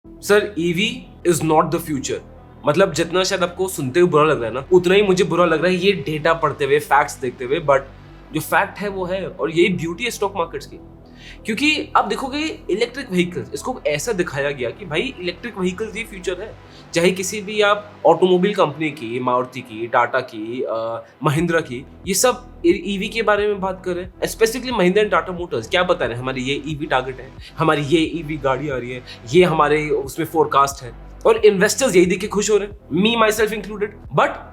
Sir EV is not the future. मतलब जितना शायद आपको सुनते हुए बुरा लग रहा है ना, उतना ही मुझे बुरा लग रहा है ये डेटा पढ़ते हुए, फैक्ट्स देखते हुए। बट जो फैक्ट है वो है, और यही ब्यूटी है स्टॉक मार्केट्स की। क्योंकि आप देखोगे इलेक्ट्रिक व्हीकल्स, इसको ऐसा दिखाया गया कि भाई इलेक्ट्रिक व्हीकल्स ये फ्यूचर है। चाहे किसी भी आप ऑटोमोबाइल कंपनी की, मारुति की, टाटा की, महिंद्रा की, ये सब ईवी के बारे में बात कर रहे हैं। Specifically Mahindra and Tata Motors क्या बता रहे हैं, हमारी ये ईवी टारगेट है, हमारी ये ईवी गाड़ी आ रही है, ये हमारे उसमें फोरकास्ट है, और इन्वेस्टर्स यही देख के खुश हो रहे हैं, मी माई सेल्फ इंक्लूडेड। बट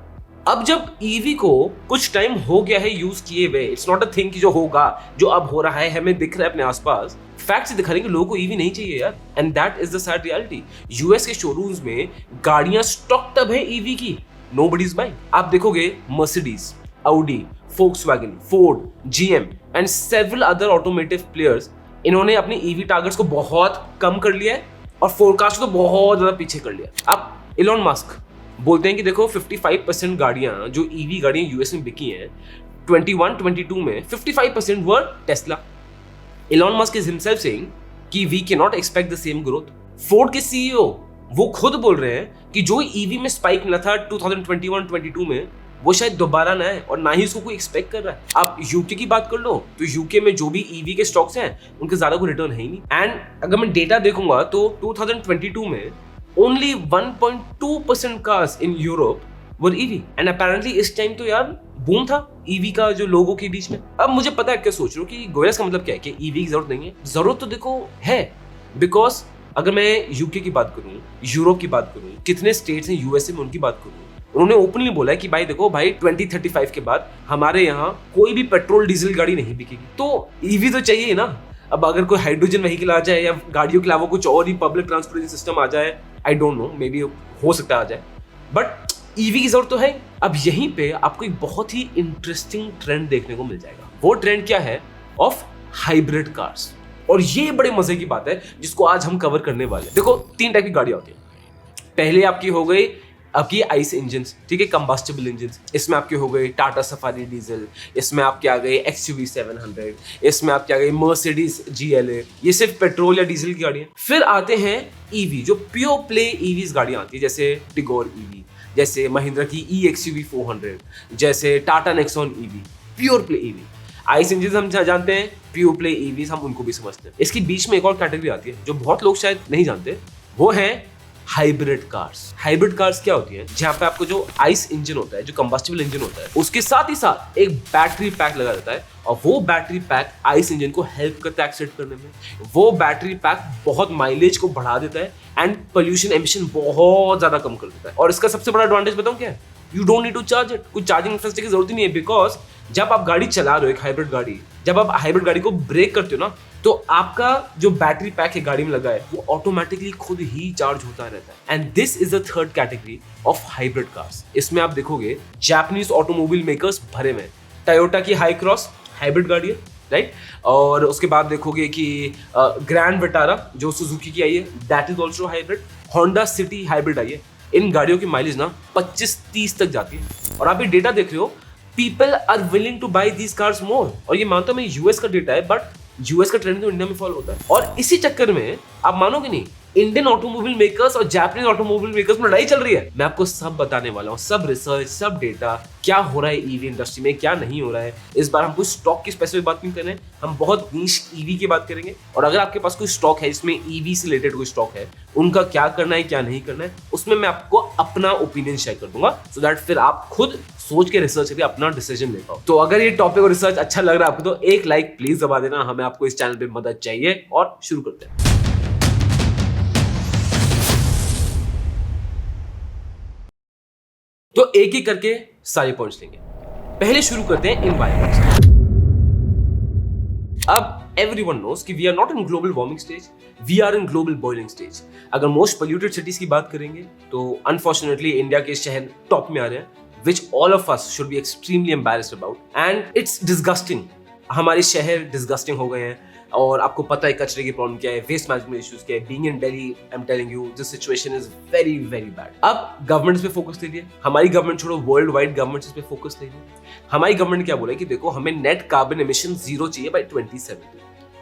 अब जब ईवी को कुछ टाइम हो गया है यूज किए हुए, इट्स नॉट अ थिंग कि जो होगा, जो अब हो रहा है हमें दिख रहा है अपने आसपास, फैक्ट से दिखा रहे हैं कि लोगों को ईवी नहीं चाहिए यार। And that is the sad reality. US के शोरूम्स में गाड़ियां स्टॉक्ड अप है ईवी की, नोबडी इज बाइंग। आप देखोगे Mercedes, Audi, Volkswagen, Ford, GM and several other automotive players, इन्होंने अपनी ईवी टारगेट्स को बहुत कम कर लिया है और फोरकास्ट को बहुत ज्यादा पीछे कर लिया। अब इलॉन मस्क बोलते हैं कि देखो 55% गाड़ियां जो ईवी गाड़ियां यूएस में बिकी हैं 21-22 में 55% were Tesla. Elon Musk is himself saying कि we can not expect the same growth. Ford के सीईओ वो खुद बोल रहे हैं कि जो ईवी में स्पाइक मिला था 2021-22 में, वो शायद दोबारा ना है, और ना ही उसको कोई एक्सपेक्ट कर रहा है। आप यूके की बात कर लो तो यूके में जो भी ईवी के स्टॉक्स हैं उनके ज्यादा कोई रिटर्न है ही नहीं। एंड अगर मैं डेटा देखूंगा तो 2022 में only 1.2% cars in Europe were EV, and apparently इस टाइम तो यार बूम था ईवी का जो लोगों के बीच में। अब मुझे पता है क्या सोच रहे हो कि गोयस का मतलब क्या है कि ईवी की जरूरत नहीं है। जरूरत तो देखो है, बिकॉज अगर मैं यूके की बात करूं, यूरोप की बात करूं, कितने स्टेट्स हैं यूएसए में, उनकी बात करूं, उन्होंने ओपनली बोला है कि भाई देखो भाई 2035 के बाद हमारे यहाँ कोई भी पेट्रोल डीजल गाड़ी नहीं बिकेगी, तो ईवी तो चाहिए ना। अब अगर कोई हाइड्रोजन व्हीकल आ जाए या गाड़ियों के अलावा कुछ और ही पब्लिक ट्रांसपोर्टेशन सिस्टम आ जाए, I don't know, may be हो सकता है आ जाए, बट ईवी की जरूरत तो है। अब यहीं पे आपको एक बहुत ही इंटरेस्टिंग ट्रेंड देखने को मिल जाएगा। वो ट्रेंड क्या है? Of hybrid cars. और ये बड़े मजे की बात है जिसको आज हम कवर करने वाले हैं। देखो 3 टाइप की गाड़ियां होती है। पहले आपकी हो गई आपकी आइस इंजन, ठीक है, कंबस्टेबल इंजन। इसमें आपके हो गए टाटा सफारी डीजल, इसमें आपके आ गए XUV 700, इसमें आपके आ गए मर्सिडीज GLA। ये सिर्फ पेट्रोल या डीजल की गाड़ियां। फिर आते हैं ईवी, जो प्योर प्ले ईवीज गाड़ियां आती है, जैसे टिगोर ईवी, जैसे महिंद्रा की XUV 400, जैसे Tata Nexon EV, pure play EV. Ice engine हम जानते हैं, प्योर प्ले ईवीज हम उनको भी समझते हैं। इसके बीच में एक और कैटेगरी आती है जो बहुत लोग शायद नहीं जानते, वो है हाइब्रिड कार्स। हाइब्रिड कार्स क्या होती है? जहां पे आपको जो आइस इंजन होता है, जो कंबस्टेबल इंजन होता है, उसके साथ ही साथ एक बैटरी पैक लगा रहता है, और वो बैटरी पैक आइस इंजन को हेल्प करता है एक्सेट करने में। वो बैटरी पैक बहुत माइलेज को बढ़ा देता है एंड पोल्यूशन एमिशन बहुत ज्यादा कम कर देता है। और इसका सबसे बड़ा एडवांटेज बताऊं क्या है? You don't need to charge it. कुछ चार्जिंग इंफ्रास्ट्रक्चर की जरूरत ही नहीं है, बिकॉज जब आप गाड़ी चला रहे हो एक हाइब्रिड गाड़ी, जब आप हाइब्रिड गाड़ी को ब्रेक करते हो ना, तो आपका जो बैटरी पैक है गाड़ी में लगा है वो ऑटोमेटिकली खुद ही चार्ज होता रहता है। And this is the third category of hybrid cars. इसमें आप देखोगे जापानीज ऑटोमोबाइल मेकर्स भरे में। टयोटा की हाई क्रॉस हाइब्रिड गाड़ी है, राइट। और उसके बाद देखोगे कि ग्रैंड विटारा जो सुजुकी की आई है, that is also hybrid. Honda City hybrid आई है। इन गाड़ियों की माइलेज ना 25-30 तक जाती है। और आप ये डेटा देख रहे हो, people are willing to buy these cars more. और ये मानता हूं मैं यूएस का डेटा है, बट यूएस का ट्रेंड तो इंडिया में फॉलो होता है। और इसी चक्कर में आप मानोगे नहीं, इंडियन ऑटोमोबाइल मेकर्स और जापानीज ऑटोमोबाइल मेकर्स में लड़ाई चल रही है। मैं आपको सब बताने वाला हूँ, सब रिसर्च, सब डेटा, क्या हो रहा है ईवी इंडस्ट्री में, क्या नहीं हो रहा है। इस बार हम कोई स्टॉक की स्पेसिफिक बात नहीं कर रहे हैं, हम बहुत नीश ईवी की बात करेंगे। और अगर आपके पास कोई स्टॉक है जिसमें ईवी से रिलेटेड कोई स्टॉक है, उनका क्या करना है क्या नहीं करना है, उसमें मैं आपको अपना ओपिनियन शेयर कर दूंगा, सो दैट फिर आप खुद सोच के रिसर्च करके अपना डिसीजन ले पाओ। तो अगर ये टॉपिक और रिसर्च अच्छा लग रहा है आपको, तो एक लाइक प्लीज दबा देना, हमें आपको इस चैनल पे मदद चाहिए। और शुरू करते हैं। तो एक एक करके सारे पॉइंट्स लेंगे। पहले शुरू करते हैं एनवायरनमेंट से। अब एवरीवन नोस कि we are not in global warming stage, we are in global boiling stage. अगर मोस्ट पोल्यूटेड सिटीज की बात करेंगे तो अनफॉर्चुनेटली इंडिया के शहर टॉप में आ रहे हैं, which all of us should be extremely embarrassed about, and it's disgusting। हमारे शहर डिस्गस्टिंग हो गए हैं, और आपको पता है कचरे की प्रॉब्लम क्या है, वेस्ट मैनेजमेंट इश्यूज क्या है। Being in Delhi, I am telling you, this situation is very very bad. अब गवर्नमेंट इस पे फोकस ले लिया, हमारी गवर्नमेंट छोड़ो, वर्ल्ड वाइड गवर्नमेंट इस पे फोकस ले लिया। हमारी गवर्नमेंट क्या बोला कि देखो हमें नेट कार्बन एमिशन 0 चाहिए बाय 2070।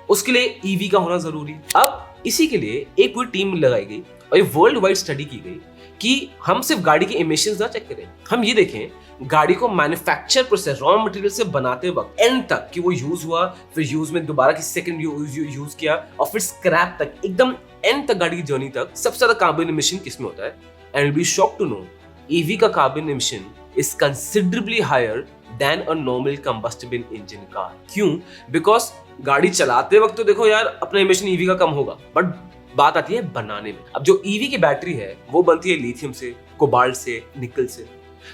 उसके लिए ईवी का होना जरूरी है। अब इसी के लिए एक पूरी टीम लगाई गई और एक वर्ल्ड वाइड स्टडी की गई कि हम सिर्फ गाड़ी के इमिशंस ना चेक करें, हम ये देखें गाड़ी को मैन्युफैक्चर प्रोसेस रॉ मटेरियल से बनाते वक्त एंड तक कि वो यूज हुआ, फिर यूज में दोबारा किसी सेकंड यूज किया और फिर स्क्रैप तक, एकदम एंड तक गाड़ी की जर्नी तक सबसे ज्यादा कार्बन इमिशन किसमें होता है। And will be shock to know EV का carbon emission is considerably higher than a normal combustible engine car. क्यों? बिकॉज गाड़ी चलाते वक्त तो देखो यार अपना इमिशन ईवी का कम होगा, बट बात आती है बनाने में। अब जो ईवी की बैटरी है वो बनती है लिथियम से, कोबाल्ट से, निकल से।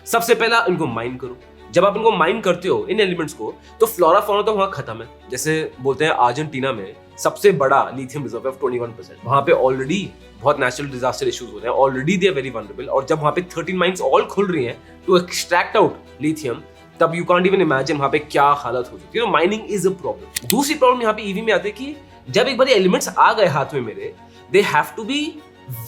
सबसे पहला इनको माइन करो। जब आप इनको माइन करते हो इन एलिमेंट्स को, तो फ्लोरा फौना तो वहां खत्म है। जैसे बोलते हैं अर्जेंटीना में सबसे बड़ा लिथियम रिजर्व है 21%। वहां पे ऑलरेडी बहुत नेचुरल डिजास्टर इश्यूज हो रहे हैं, already they are very vulnerable. और जब वहां पे 13 माइंस ऑल खुल रही हैं टू एक्सट्रैक्ट आउट लिथियम, तब यू कांट इवन इमेजिन वहां पे क्या हालत हो चुकी है। Mining is a problem. दूसरी प्रॉब्लम यहाँ पे ईवी में आती है कि जब एक बार एलिमेंट्स आ गए हाथ में मेरे, they have to be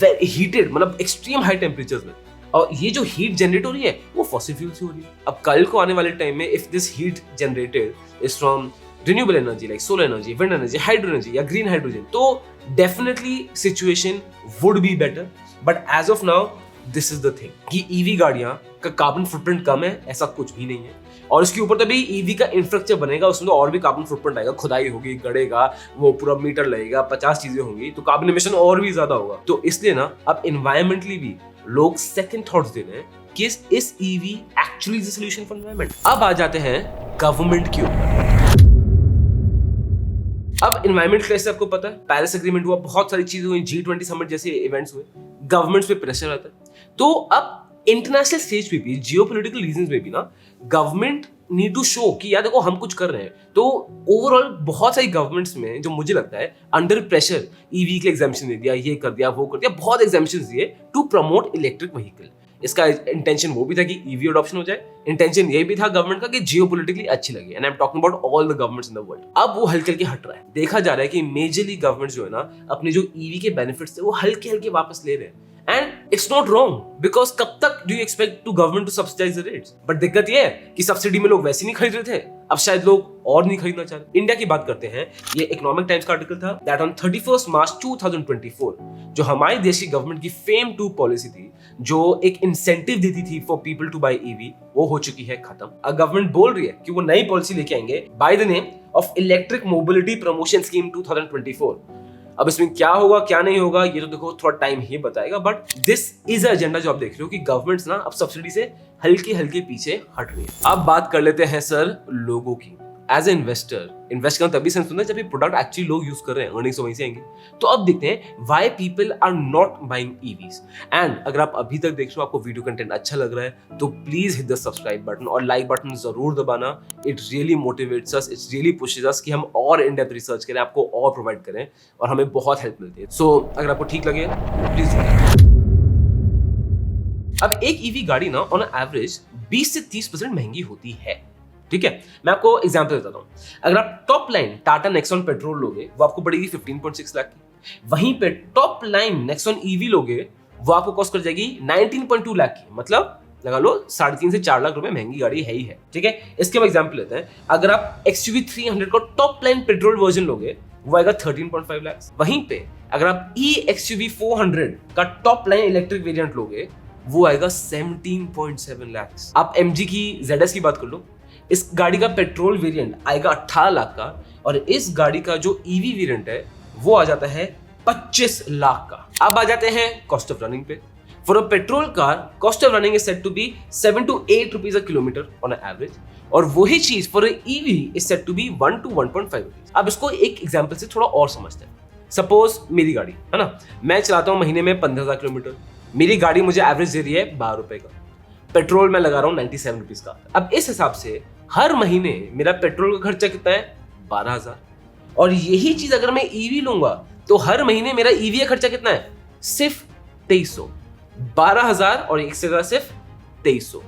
heated, मतलब एक्सट्रीम हाई टेम्परेचर्स में। और ये जो हीट जनरेट हो रही है वो फॉसिल फ्यूल से हो रही है। अब कल को आने वाले टाइम में if this heat generated is from renewable energy like solar energy, wind energy, hydro energy या ग्रीन हाइड्रोजन, तो definitely situation would be better. But as of now this is the thing कि EV गाड़ियां का carbon footprint कम है, ऐसा कुछ भी नहीं है। और इसके ऊपर तभी ईवी का इंफ्रास्ट्रक्चर बनेगा, उसमें तो और भी कार्बन फुटप्रिंट आएगा, खुदाई होगी, गड़ेगा, वो पूरा मीटर लगेगा, 50 चीजें होंगी, तो कार्बन एमिशन और भी ज्यादा होगा। तो इसलिए ना अब एनवायरमेंटली भी लोग सेकंड थॉट्स दे रहे हैं कि इस EV actually is the solution for environment. अब आ जाते हैं गवर्नमेंट के ऊपर। अब एनवायरमेंट कैसे आपको पता है, पेरिस एग्रीमेंट हुआ, बहुत सारी चीजें हुई, G20 समिट जैसे इवेंट्स हुए, गवर्नमेंट्स पे प्रेशर आता है। तो अब इंटरनेशनल स्टेज पे भी, जियोपॉलिटिकल रीजंस में भी ना, गवर्नमेंट नीड टू शो कि यार देखो हम कुछ कर रहे हैं। तो ओवरऑल बहुत सारी गवर्नमेंट्स में जो मुझे लगता है अंडर प्रेशर ईवी के एग्जाम्पशन दे दिया, ये कर दिया, वो कर दिया, बहुत एग्जाम्पशन दिए टू प्रमोट इलेक्ट्रिक व्हीकल। इसका इंटेंशन वो भी था कि ईवी अडॉप्शन हो जाए, इंटेंशन ये भी था गवर्नमेंट का कि जियोपॉलिटिकली अच्छी लगे। And I am talking about all the governments in the world. अब वो हल्के हल्के हट रहा है, देखा जा रहा है कि मेजरली गवर्नमेंट जो है ना अपने जो ईवी के बेनिफिट्स थे वो हल्के हल्के वापस ले रहे हैं। And it's not wrong, because कब तक do you expect to government to subsidise the rates. But दिक्कत ये है कि सब्सिडी में लोग वैसे नहीं खरीद रहे थे, अब शायद लोग और नहीं खरीदना चाह रहे। इंडिया की बात करते हैं, ये इकोनॉमिक टाइम्स का आर्टिकल था दैट ऑन 31 मार्च 2024 जो हमारे देश की गवर्नमेंट की फेम टू पॉलिसी थी, जो एक इंसेंटिव देती थी for people to buy EV, वो हो चुकी है खत्म। अब गवर्नमेंट बोल रही है कि वो नई पॉलिसी लेके आएंगे by the name of electric mobility promotion scheme 2024। अब इसमें क्या होगा क्या नहीं होगा ये तो देखो थोड़ा टाइम ही बताएगा, बट दिस इज एजेंडा जो आप देख रहे हो कि गवर्नमेंट्स ना अब सब्सिडी से हल्के हल्के पीछे हट रही है। अब बात कर लेते हैं सर लोगों की। एज ए इन्वेस्टर इन्वेस्ट करना तभी सेंस होता है जब ये प्रोडक्ट एक्चुअली लोग यूज कर रहे हैं, अर्निंग्स वहीं से आएंगे। तो अब देखते हैं why people are not buying EVs. And अगर आप अभी तक देख रहे हो, आपको वीडियो कंटेंट अच्छा लग रहा है, तो please hit the subscribe button और लाइक बटन जरूर दबाना। It really motivates us, it's really pushes us कि हम और इन डेप्थ रिसर्च करें, आपको और प्रोवाइड करें, और हमें बहुत हेल्प मिलती है। सो अगर आपको ठीक लगे प्लीज। अब एक ईवी गाड़ी ना ऑन एवरेज 20 से 30% महंगी होती है, ठीक है। मैं आपको एग्जांपल देता हूं। अगर आप top line Tata Nexon petrol लोगे वो आपको पड़ेगी 15.6 लाख की। वहीं पे टॉप लाइन नेक्सॉन ईवी लोगे वो आपको कॉस्ट कर जाएगी 19.2 लाख की। मतलब लगा लो 3.5 से 4 लाख रुपए महंगी गाड़ी है ही है, ठीक है। इसके हम एग्जांपल लेते हैं। अगर आप XUV 300 का टॉप लाइन पेट्रोल वर्जन लोगे वो आएगा 13.5 लाख। वहीं पे अगर आप XUV 400 का टॉप लाइन इलेक्ट्रिक वेरिएंट लोगे वो आएगा 17.7 लाख। आप MG की ZS की बात कर लो, इस गाड़ी का पेट्रोल वेरिएंट आएगा 18 लाख का, और इस गाड़ी का जो ईवी वेरिएंट है वो आ जाता है 25 लाख का। अब आ जाते हैं कॉस्ट ऑफ रनिंग पे। For a petrol car cost of running is set to be 7 to 8 rupees a kilometre on average, और वही चीज for EV is set to be 1 to 1.5 rupees. अब इसको एक एग्जांपल से थोड़ा और समझते हैं। सपोज मेरी गाड़ी है ना, मैं चलाता हूं महीने में 15,000 किलोमीटर, मेरी गाड़ी मुझे एवरेज दे रही है 12 रुपए का, पेट्रोल मैं लगा रहा हूँ 97 रुपीज का। अब इस हिसाब से हर महीने मेरा पेट्रोल का खर्चा कितना है 12,000, और यही चीज अगर मैं ईवी लूंगा तो हर महीने मेरा ईवी का खर्चा कितना है सिर्फ 2300। 12,000 और एक से ज्यादा सिर्फ 2300।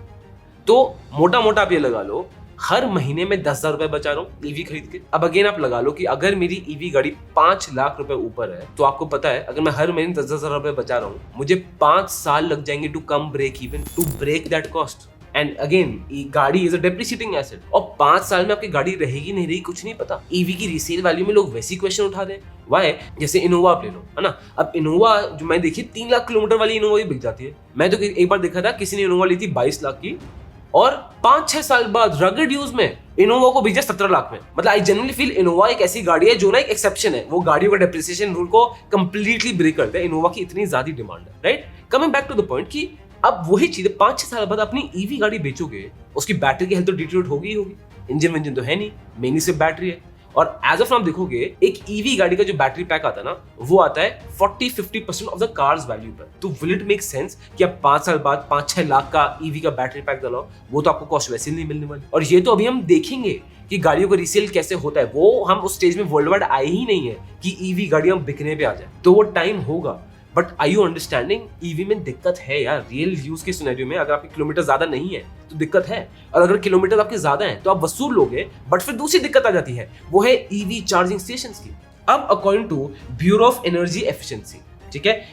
तो मोटा मोटा आप ये लगा लो हर महीने में 10,000 रुपए बचा रहा हूँ ईवी खरीद के। अब अगेन आप लगा लो कि अगर मेरी ईवी गाड़ी 5 लाख रुपए ऊपर है, तो आपको पता है अगर मैं हर महीने 10,000 रुपए बचा रहा हूँ, मुझे 5 साल लग जाएंगे to come break even, to break that cost. And again गाड़ी इज अ डेप्रिसिएटिंग एसेट, और 5 साल में आपकी गाड़ी रहेगी नहीं रहेगी कुछ नहीं पता। ईवी की रीसेल वैल्यू में लोग वैसी क्वेश्चन उठा दें, वाई? जैसे इनोवा आप ले लो, है ना। अब इनोवा जो मैं देखी 3 लाख किलोमीटर वाली इनोवा भी बिक जाती है। मैं तो एक बार देखा था किसी ने इनोवा ली थी 22 लाख की, और 5-6 साल बाद रगड यूज में इनोवा को बेचा 17 लाख में। मतलब आई जनरली फील इनोवा एक ऐसी गाड़ी है जो ना एक एक्सेप्शन है, वो गाड़ियों का डेप्रिसिएशन रूल को कंप्लीटली ब्रेक करता है। इनोवा की इतनी ज्यादा डिमांड है, right. Coming back to the point कि अब वही चीज 5-6 साल बाद अपनी ईवी गाड़ी बेचोगे, उसकी बैटरी की हेल्थ तो डिटेरियोरेट होगी ही होगी। इंजन तो है नहीं, मेनली सिर्फ बैटरी है। और एज ऑफ नाउ देखोगे एक ईवी गाड़ी का जो बैटरी पैक आता है ना, वो आता है 40-50% ऑफ द कार्स वैल्यू पर। तो विल इट मेक सेंस कि आप 5 साल बाद 5-6 लाख का ईवी का बैटरी पैक डालो? वो तो आपको कॉस्ट वैसे नहीं मिलने वाली। और ये तो अभी हम देखेंगे कि गाड़ियों का रीसेल कैसे होता है, वो हम उस स्टेज में वर्ल्ड वाइड आए ही नहीं है कि ईवी गाड़ियां बिकने पे आ जाए, तो वो टाइम होगा। But I you understanding, EV में दिक्कत है यार। रियल यूज के सिनेरियो में अगर आपके किलोमीटर ज्यादा नहीं है तो दिक्कत है, और अगर किलोमीटर आपके ज्यादा हैं तो आप वसूल लोगे। बट फिर दूसरी दिक्कत आ जाती है, वो है ईवी चार्जिंग स्टेशंस की। अब according to Bureau of Energy Efficiency, ठीक है,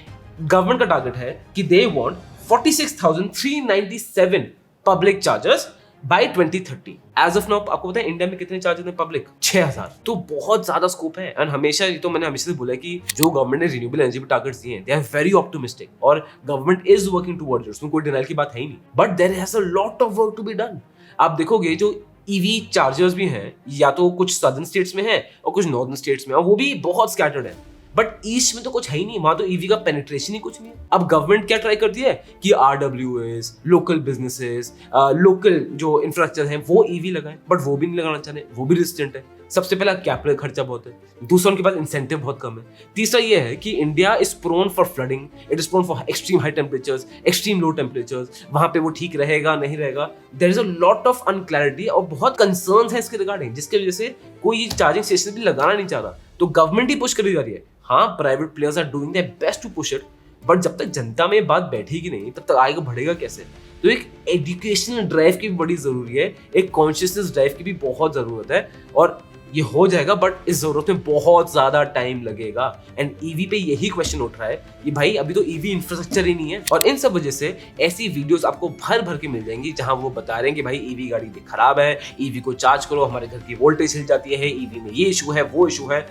गवर्नमेंट का टारगेट है कि they want 46,397 public chargers by 2030। As of now आपको पता है इंडिया में कितने चार्जर हैं पब्लिक? 6000। तो बहुत ज्यादा स्कोप है। एंड हमेशा ये तो मैंने हमेशा से बोला है कि जो गवर्नमेंट ने रिन्यूएबल एनर्जी पे टारगेट्स दिए हैं, दे आर वेरी ऑप्टिमिस्टिक, और गवर्नमेंट इज वर्किंग टुवर्ड्स, उसमें कोई डिनाइल की बात है ही नहीं। But there has a lot of work to be done. आप देखोगे जो ईवी चार्जर्स भी हैं, या तो कुछ सदर्न स्टेट्स में है और कुछ नॉर्दर्न स्टेट्स में, और वो भी बहुत स्कैटर्ड है। बट ईस्ट में तो कुछ है ही नहीं, वहां तो ईवी का पेनिट्रेशन ही कुछ नहीं है। अब गवर्नमेंट क्या ट्राई करती है कि RWAs, लोकल बिजनेसेस, लोकल जो इंफ्रास्ट्रक्चर है वो ईवी लगाएं, बट वो भी नहीं लगाना चाह रहे, वो भी रेजिस्टेंट है। सबसे पहला कैपिटल खर्चा बहुत है, दूसरा उनके पास इंसेंटिव बहुत कम है, तीसरा ये है कि India is prone for flooding, it is prone for extreme high temperatures, extreme low temperatures. वहां पे वो ठीक रहेगा नहीं रहेगा, there is a lot of unclarity और बहुत कंसर्न्स है इसके रिगार्डिंग, जिसकी वजह से कोई चार्जिंग स्टेशन भी लगाना नहीं चाह रहा। तो गवर्नमेंट ही पुश करी जा रही है। हाँ, private players are doing their best to push it, but जब तक जनता में बात बैठेगी नहीं तब तक आगे बढ़ेगा कैसे? तो एक एजुकेशनल ड्राइव की भी बड़ी जरूरी है, एक कॉन्शियसनेस ड्राइव की भी बहुत जरूरत है, और ये हो जाएगा, बट इस जरूरत में बहुत ज्यादा टाइम लगेगा। एंड ईवी पे यही क्वेश्चन उठ रहा है कि भाई अभी तो ईवी इंफ्रास्ट्रक्चर ही नहीं है। और इन सब वजह से ऐसी वीडियोस आपको भर भर के मिल जाएंगी जहां वो बता रहे हैं कि भाई ईवी गाड़ी भी खराब है, ईवी को चार्ज करो, हमारे घर की वोल्टेज हिल जाती है, ईवी में ये इशू है वो इशू है,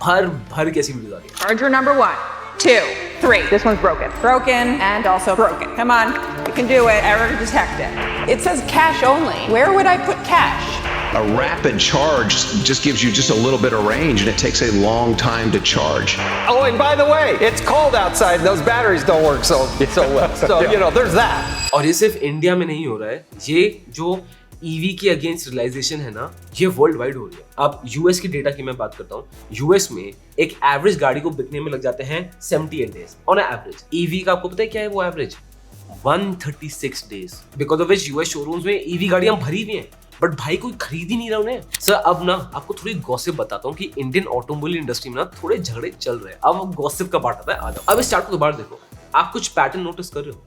भर भर के ऐसी वीडियोस आ रही है। Charger number 1, 2, 3. This one's broken. Broken and also broken. Come on, you can do it. Error detected. It says cash only. Where would I put cash? A rapid charge just gives you just a little bit of range, and it takes a long time to charge. Oh, and by the way, it's cold outside. Those batteries don't work so well. So, you know, there's that. और ये सिर्फ India में नहीं हो रहा है, ये जो ईवी के अगेंस्ट रियलाइजेशन है ना, ये वर्ल्ड वाइड हो रही है। अब यूएस की डेटा की मैं बात करता हूँ, यूएस में एक एवरेज गाड़ी को बिकने में लग जाते हैं 78 डेज ऑन एवरेज। ईवी का आपको पता है क्या है वो average? 136 days. Because of which US showrooms में ईवी गाड़ियां भरी हुई हैं, बट भाई कोई खरीद ही नहीं रहा उन्हें। सर अब ना आपको थोड़ी गॉसिप बताता हूँ कि इंडियन ऑटोमोबाइल इंडस्ट्री में ना थोड़े झगड़े चल रहे हैं। अब गॉसिप का पार्ट आता है, आ जाओ। अब स्टार्ट को दोबारा देखो, आप कुछ पैटर्न नोटिस कर रहे हो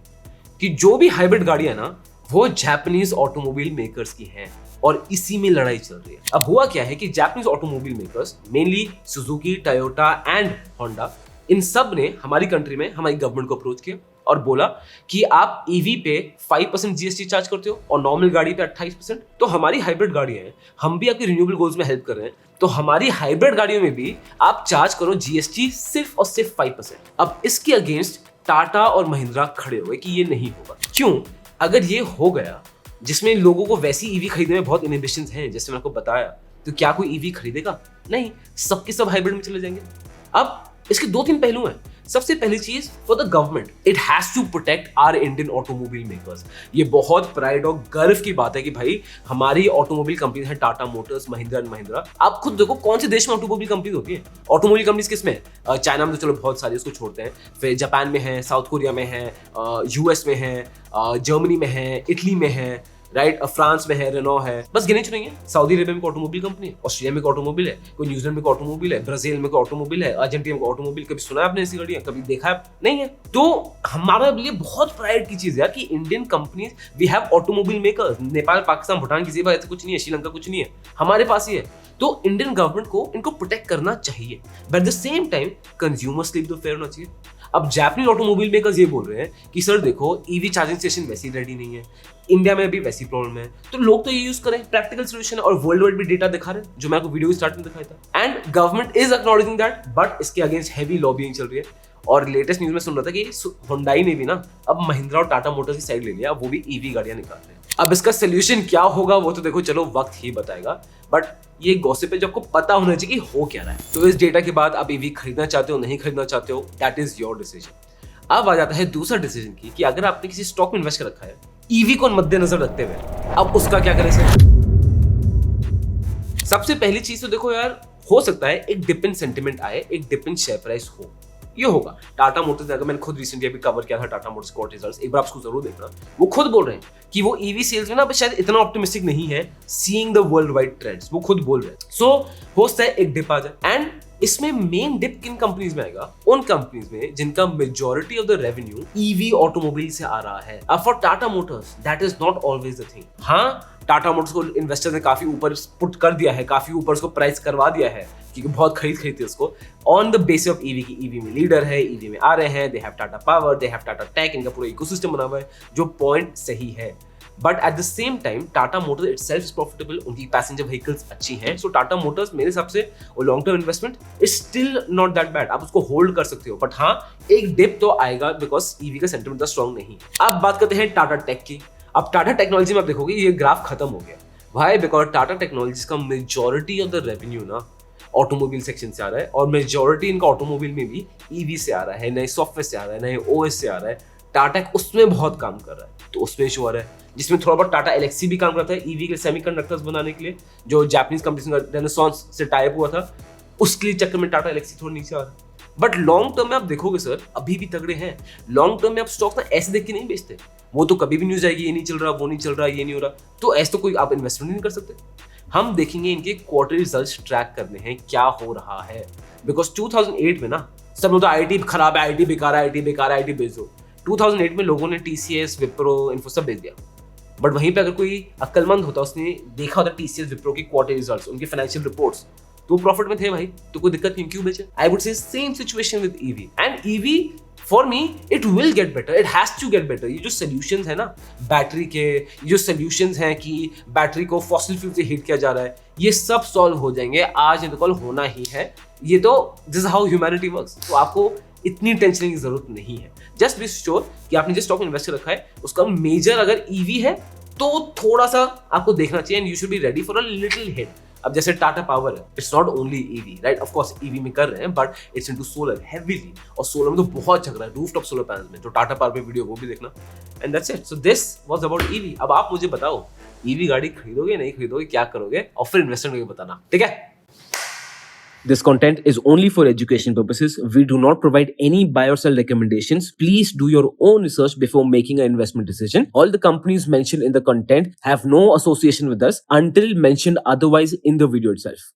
कि जो भी हाइब्रिड गाड़ियां ना वो जापानीज ऑटोमोबाइल मेकर्स की हैं, और इसी में लड़ाई चल रही है। अब हुआ क्या है कि Japanese automobile makers, mainly Suzuki, Toyota and Honda, इन सब ने हमारी कंट्री में हमारी गवर्नमेंट को अप्रोच किया और बोला कि आप ईवी पे 5% जीएसटी चार्ज करते हो और नॉर्मल गाड़ी पे 28%, तो हमारी हाइब्रिड गाड़ियां हैं, हम भी आपके रिन्यूएबल गोल्स में हेल्प कर रहे हैं, तो हमारी हाइब्रिड गाड़ियों में भी आप चार्ज करो जीएसटी सिर्फ और सिर्फ 5%। अब इसके अगेंस्ट टाटा और महिंद्रा खड़े हुए कि ये नहीं होगा। क्यों? अगर ये हो गया, जिसमें लोगों को वैसी ईवी खरीदने में बहुत इनहिबिशंस हैं, जैसे मैंने आपको बताया, तो क्या कोई ईवी खरीदेगा? नहीं, सबके सब हाइब्रिड में चले जाएंगे। अब इसके 2-3 पहलू हैं। सबसे पहली चीज, for the government it has to protect our Indian automobile makers. ये बहुत प्राइड और गर्व की बात है कि भाई हमारी ऑटोमोबाइल कंपनी है टाटा मोटर्स, महिंद्रा एंड महिंद्रा। आप खुद देखो कौन से देश में ऑटोमोबाइल कंपनी होती है? ऑटोमोबाइल कंपनीज किस में? चाइना में तो चलो बहुत सारी, उसको छोड़ते हैं, फिर जापान में है, साउथ कोरिया में है, यूएस में है, जर्मनी में है, इटली में है, राइट, फ्रांस में है, रेनो है, बस गिने चुने हैं। सऊदी अरेबिया में ऑटोमोबाइल कंपनी है, ऑस्ट्रेलिया में ऑटोमोबाइल है, कोई न्यूजीलैंड में ऑटोमोबाइल है, ब्राजील में ऑटोमोबाइल है, अर्जेंटीना में ऑटोमोबाइल। कभी सुना है आपने ऐसी गाड़ियां? कभी देखा है? नहीं है। तो हमारे लिए बहुत प्राइड की चीज है यार कि Indian companies, we have automobile makers. Nepal, Pakistan, Bhutan किसी पास ऐसा कुछ नहीं है, श्रीलंका कुछ नहीं है, हमारे पास ही है। तो इंडियन गवर्नमेंट को इनको प्रोटेक्ट करना चाहिए, but at the same time consumers के लिए तो फेयर होना चाहिए। अब जापानीज ऑटोमोबाइल मेकर्स ये बोल रहे हैं कि सर देखो ईवी चार्जिंग स्टेशन वैसे ही रेडी नहीं है, इंडिया में भी वैसी प्रॉब्लम है, तो लोग तो ये यूज करें, प्रैक्टिकल सॉल्यूशन। और वर्ल्ड वाइड भी डेटा दिखा रहे हैं जो मैं आपको वीडियो की स्टार्ट में दिखाया था। And government is acknowledging that, but इसके अगेंस्ट हैवी लॉबिंग चल रही है। और लेटेस्ट न्यूज में सुन रहा था कि होंडाई ने भी ना अब महिंद्रा और टाटा मोटर्स की साइड ले लिया, वो भी ईवी गाड़ियां निकाल रहे हैं। अब इसका सोल्यूशन क्या होगा वो तो देखो चलो वक्त ही बताएगा, बट ये गॉसिप है जो आपको पता होना चाहिए कि हो क्या रहा है। तो इस डेटा के बाद आप ईवी खरीदना चाहते हो नहीं खरीदना चाहते हो, दैट इज योर डिसीजन। अब आ जाता है दूसरा डिसीजन की कि अगर आपने किसी स्टॉक में इन्वेस्ट कर रखा है ईवी को मद्देनजर रखते हुए, अब उसका क्या करें सर? सबसे पहली चीज तो देखो यार, हो सकता है एक डिप इन सेंटिमेंट आए, एक डिप इन शेयर प्राइस हो, ये होगा। टाटा मोटर्स, अगर मैंने खुद रिसेंटली अभी कवर किया था टाटा मोटर्स क्वार्टर रिजल्ट्स, एक बार आपको जरूर देखना। वो खुद बोल रहे हैं कि वो ईवी सेल्स में ना शायद इतना ऑप्टिमिस्टिक नहीं है, seeing the world wide trends, वो खुद बोल रहे हैं। सो हो सकता है एक डिप आ जाए। एंड इसमें मेन डिप किन कंपनीज में आएगा? उन कंपनीज में जिनका majority of the revenue EV automobile से आ रहा है। अब for Tata Motors that is not always the thing. हाँ, टाटा मोटर्स को इन्वेस्टर्स ने काफी ऊपर पुट कर दिया है, काफी ऊपर उसको प्राइस करवा दिया है क्योंकि बहुत खरीदते उसको on the basis of EV की ईवी में लीडर है, ईवी में आ रहे हैं, they have Tata Power, they have Tata Tech, इनका पूरा इकोसिस्टम बना हुआ है, जो पॉइंट सही है। But at the same time Tata Motors itself is profitable, उनकी पैसेंजर व्हीकल्स अच्छी हैं। सो टाटा मोटर्स मेरे हिसाब से वो long term investment is still not that bad, आप उसको होल्ड कर सकते हो। बट हाँ, एक डिप तो आएगा बिकॉज ईवी का सेंटिमेंट स्ट्रॉन्ग नहीं। अब बात करते हैं टाटा टेक की। अब टाटा टेक्नोलॉजी में आप देखोगे ये ग्राफ खत्म हो गया भाई, बिकॉज टाटा टेक्नोलॉजीज का मेजॉरिटी ऑफ द रेवेन्यू ना ऑटोमोबाइल सेक्शन से आ रहा है, और मेजॉरिटी इनका ऑटोमोबाइल में भी ईवी से आ रहा है, नए सॉफ्टवेयर से आ रहा है, नए ओएस से आ रहा है। टाटा उसमें बहुत काम कर रहा है, तो उसमें इशू आ रहा है, जिसमें थोड़ा बहुत टाटा एलेक्सी भी काम करता है ईवी के सेमीकंडक्टर्स बनाने के लिए, जो जापानीज कंपनी रेनेसांस से टाइप हुआ था, उसके लिए चक्कर में टाटा एलेक्सी थोड़ा नीचे आ रहा है। बट लॉन्ग टर्म में आप देखोगे सर अभी भी तगड़े हैं। लॉन्ग टर्म में आप स्टॉक ना ऐसे देख के नहीं बेचते, वो तो कभी भी न्यूज आएगी ये नहीं चल रहा, वो नहीं चल रहा, ये नहीं हो रहा, तो ऐसे तो कोई आप इन्वेस्टमेंट नहीं कर सकते। हम देखेंगे इनके क्वार्टर रिजल्ट्स ट्रैक करने हैं क्या हो रहा है, बिकॉज 2008 में ना सब लोग तो आईटी खराब है, आईटी बेकार है, आईटी बेकार है, आईटी बेच दो। 2008 में लोगों ने टीसीएस, विप्रो, इन्फो सब बेच दिया। बट वहीं पे अगर कोई अक्लमंद होता, उसने देखा होता टीसीएस, विप्रो के क्वार्टर रिजल्ट्स, उनके फाइनेंशियल रिपोर्ट्स, तो प्रॉफिट में थे भाई, तो कोई दिक्कत नहीं, क्यों बेचे? I would say same situation with EV. And EV for me it will get better, it has to get better. ये जो सोल्यूशंस है ना बैटरी के, ये जो सोल्यूशंस हैं कि बैटरी को फॉसिल फ्यूल से हीट किया जा रहा है, ये सब सॉल्व हो जाएंगे, आज नहीं तो कल होना ही है। ये तो this is how humanity works. तो आपको इतनी टेंशन की जरूरत नहीं है। जस्ट बी श्योर कि आपने जिस स्टॉक में इन्वेस्ट कर रखा है उसका मेजर अगर ईवी है तो थोड़ा सा आपको देखना चाहिए, and you should be ready for a little hit. अब जैसे टाटा पावर है, it's not only EV, right? Of course EV में कर रहे हैं, but it's into solar heavily, और सोलर में तो बहुत चल रहा है, रूफटॉप सोलर पैनल में। तो टाटा पावर पे वीडियो वो भी देखना, and that's it. So this was about EV. अब आप मुझे बताओ ईवी गाड़ी खरीदोगे नहीं खरीदोगे, क्या करोगे, और फिर इन्वेस्टमेंट करके बताना, ठीक है? This content is only for education purposes. We do not provide any buy or sell recommendations. Please do your own research before making an investment decision. All the companies mentioned in the content have no association with us until mentioned otherwise in the video itself.